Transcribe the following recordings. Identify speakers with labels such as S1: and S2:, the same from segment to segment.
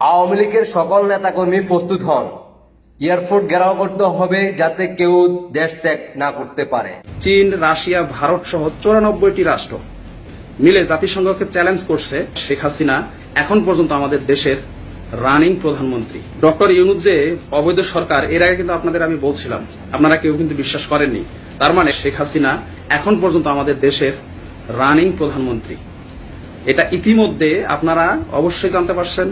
S1: আওয়ামী লীগের সকল নেতাকর্মী প্রস্তুত হন। এয়ারপোর্ট ঘেরাও করতে হবে যাতে কেউ দেশ ত্যাগ না করতে পারে।
S2: চীন, রাশিয়া, ভারত সহ 94টি রাষ্ট্র মিলে জাতিসংঘকে চ্যালেঞ্জ করছে শেখ হাসিনা এখন পর্যন্ত আমাদের দেশের রানিং প্রধানমন্ত্রী। ডক্টর ইউনূস যে অবৈধ সরকার, এর আগে কিন্তু আপনাদের আমি বলছিলাম, আপনারা কেউ কিন্তু বিশ্বাস করেননি। তার মানে শেখ হাসিনা এখন পর্যন্ত আমাদের দেশের রানিং প্রধানমন্ত্রী, এটা ইতিমধ্যে আপনারা অবশ্যই জানতে পারছেন।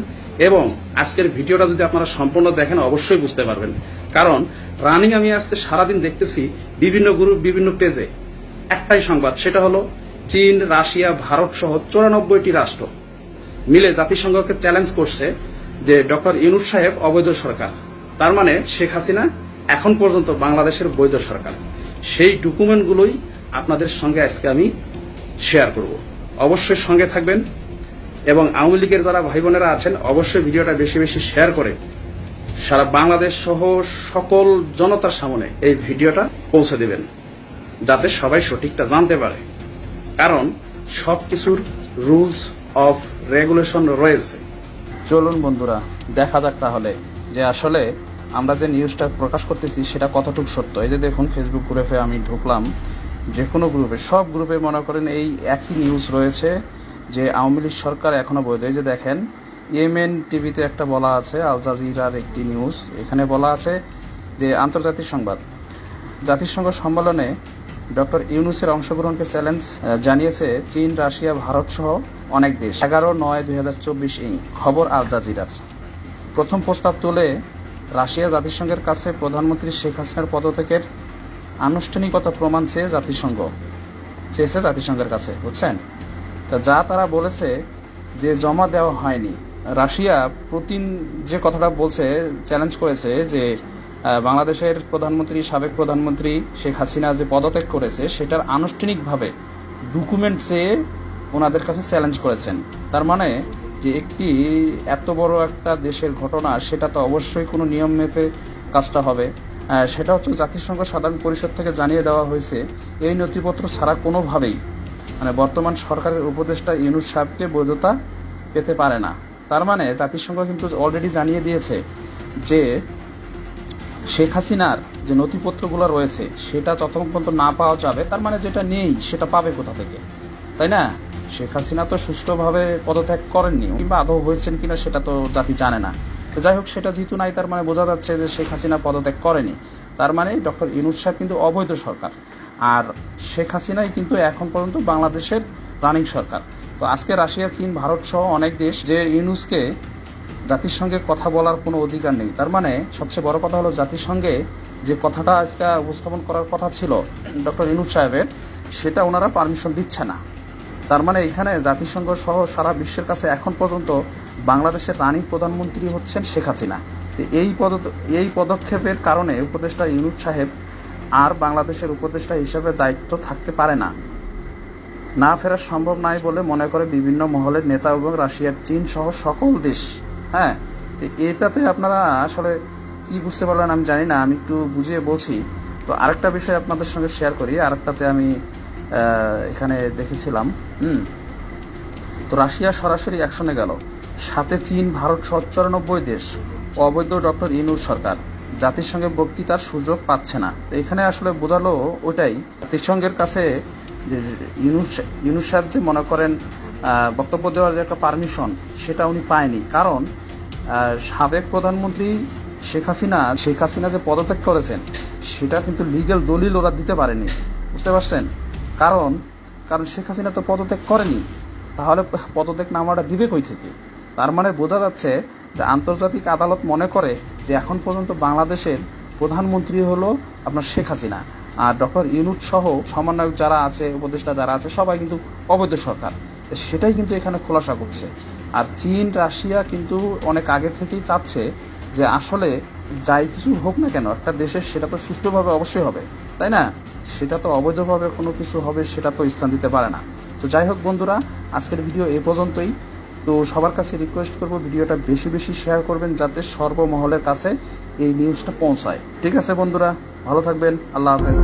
S2: এবং আজকের ভিডিওটা যদি আপনারা সম্পূর্ণ দেখেন অবশ্যই বুঝতে পারবেন। কারণ রানিং আমি আজকে সারাদিন দেখতেছি বিভিন্ন গ্রুপ, বিভিন্ন পেজে একটাই সংবাদ, সেটা হলো চীন, রাশিয়া, ভারত সহ 94টি রাষ্ট্র মিলে জাতিসংঘকে চ্যালেঞ্জ করছে যে ডক্টর ইউনূস সাহেব অবৈধ সরকার। তার মানে শেখ হাসিনা এখন পর্যন্ত বাংলাদেশের বৈধ সরকার। সেই ডকুমেন্টগুলোই আপনাদের সঙ্গে আজকে আমি শেয়ার করব। অবশ্যই সঙ্গে থাকবেন এবং আওয়ামী লীগের যারা ভাই বোনেরা আছেন অবশ্যই ভিডিওটা বেশি বেশি শেয়ার করে সারা বাংলাদেশ সহ সকল জনতার সামনে এই ভিডিওটা পৌঁছে দিবেন, যাতে সবাই সঠিকটা জানতে পারে। কারণ সবকিছুর রুলস অফ রেগুলেশন রয়েছে।
S3: চলুন বন্ধুরা, দেখা যাক তাহলে যে আসলে আমরা যে নিউজটা প্রকাশ করতেছি সেটা কতটুকু সত্য। এই যে দেখুন, ফেসবুক গ্রুপে আমি ঢুকলাম, যে কোনো গ্রুপে, সব গ্রুপে মনে করেন এই একই নিউজ রয়েছে যে আওয়ামী লীগ সরকার এখনো বৈধ। এই যে দেখেন, ইয়েমেন টিভিতে একটা বলা আছে, আল জাজিরার একটি নিউজ, এখানে বলা আছে যে আন্তর্জাতিক সংবাদ, জাতিসংঘ সম্মেলনে ডক্টর ইউনূসের অংশগ্রহণকে চ্যালেঞ্জ জানিয়েছে চীন, রাশিয়া, ভারত সহ অনেক দেশ। 11/9/2024 খবর আল জাজিরার। প্রথম প্রস্তাব তুলে রাশিয়া জাতিসংঘের কাছে প্রধানমন্ত্রী শেখ হাসিনার পদত্যাগের আনুষ্ঠানিকতা প্রমাণ চেয়েছে জাতিসংঘের কাছে, বুঝছেন? তা যা তারা বলেছে যে জমা দেওয়া হয়নি। রাশিয়া পুতিন যে কথাটা বলছে, চ্যালেঞ্জ করেছে যে বাংলাদেশের প্রধানমন্ত্রী, সাবেক প্রধানমন্ত্রী শেখ হাসিনা যে পদত্যাগ করেছে সেটার আনুষ্ঠানিকভাবে ডকুমেন্ট চেয়ে ওনাদের কাছে চ্যালেঞ্জ করেছেন। তার মানে যে একটি এত বড় একটা দেশের ঘটনা, সেটা তো অবশ্যই কোনো নিয়ম মেপে কাজটা হবে। সেটা হচ্ছে জাতিসংঘ সাধারণ পরিষদ থেকে জানিয়ে দেওয়া হয়েছে এই নথিপত্র ছাড়া কোনোভাবেই মানে বর্তমান সরকারের উপদেষ্টা ইউনূস সাহেবকে বৈধতা পেতে পারে না। তার মানে জাতিসংঘ কিন্তু অলরেডি জানিয়ে দিয়েছে যে শেখ হাসিনার যে নথিপত্রগুলো রয়েছে সেটা যতক্ষণ পর্যন্ত না পাওয়া যাবে, তার মানে যেটা নেই সেটা পাবে কোথা থেকে, তাই না? শেখ হাসিনা তো সুষ্ঠুভাবে পদত্যাগ করেননি, কিংবা আদৌ হয়েছেন কিনা সেটা তো জাতি জানে না। তো যাই হোক, সেটা যেহেতু নাই, তার মানে বোঝা যাচ্ছে যে শেখ হাসিনা পদত্যাগ করেনি। তার মানে ডক্টর ইউনূস সাহেব কিন্তু অবৈধ সরকার, আর শেখ হাসিনাই কিন্তু এখন পর্যন্ত বাংলাদেশের রানিং সরকার। তো আজকে রাশিয়া, চীন, ভারত সহ অনেক দেশ যে ইউনূসকে জাতিসংঘে কথা বলার কোনো অধিকার নেই। তার মানে সবচেয়ে বড় কথা হলো জাতিসংঘে যে কথাটা আজকে উপস্থাপন করার কথা ছিল ডক্টর ইউনূস সাহেবের, সেটা ওনারা পারমিশন দিচ্ছে না। তার মানে এখানে জাতিসংঘ সহ সারা বিশ্বের কাছে এখন পর্যন্ত বাংলাদেশের রানিং প্রধানমন্ত্রী হচ্ছেন শেখ হাসিনা। এই পদক্ষেপের কারণে উপদেষ্টা ইউনূস সাহেব আর বাংলাদেশের উপদেষ্টা হিসেবে দায়িত্ব থাকতে পারে না, না ফেরা সম্ভব নাই বলে মনে করে বিভিন্ন মহলের নেতা এবং রাশিয়ার, চীন সহ সকল দেশ। হ্যাঁ, তো এটাতে আপনারা আসলে কি বুঝতে পারলেন আমি জানি না, আমি একটু বুঝিয়ে বলছি। তো আরেকটা বিষয় আপনাদের সঙ্গে শেয়ার করি। আরেকটাতে আমি এখানে দেখেছিলাম, তো রাশিয়া সরাসরি অ্যাকশনে গেল, সাথে চীন, ভারত সহ 94 দেশ। অবৈধ ডক্টর ইউনূস সরকার জাতিসংঘে বক্তৃতার সুযোগ পাচ্ছে না। তো এখানে আসলে বোঝালো ওইটাই, জাতিসংঘের কাছে যে ইউনূস সাহেব যে মনে করেন বক্তব্য দেওয়ার যে একটা পারমিশন, সেটা উনি পায়নি। কারণ সাবেক প্রধানমন্ত্রী শেখ হাসিনা যে পদত্যাগ করেছেন সেটা কিন্তু লিগ্যাল দলিল ওরা দিতে পারেনি, বুঝতে পারছেন? কারণ শেখ হাসিনা তো পদত্যাগ করেনি, তাহলে পদত্যাগ নামাটা দিবে কই থেকে? তার মানে বোঝা যাচ্ছে যে আন্তর্জাতিক আদালত মনে করে যে এখন পর্যন্ত বাংলাদেশের প্রধানমন্ত্রী হলো আপনার শেখ হাসিনা, আর ডক্টর ইউনূস সহ সমন্বয়ক যারা আছে, উপদেষ্টা যারা আছে, সবাই কিন্তু অবৈধ সরকার। সেটাই কিন্তু এখানে খোলাসা করছে। আর চীন, রাশিয়া কিন্তু অনেক আগে থেকেই চাচ্ছে যে আসলে যাই কিছু হোক না কেন একটা দেশের, সেটা তো সুষ্ঠুভাবে অবশ্যই হবে, তাই না? সেটা তো অবৈধভাবে কোনো কিছু হবে সেটা তো স্থান দিতে পারে না। তো যাই হোক বন্ধুরা, আজকের ভিডিও এই পর্যন্তই। তো সবার কাছে রিকোয়েস্ট করব ভিডিওটা বেশি বেশি শেয়ার করবেন, যাতে সর্বমহলের কাছে এই নিউজটা পৌঁছায়। ঠিক আছে বন্ধুরা, ভালো থাকবেন, আল্লাহ হাফেজ।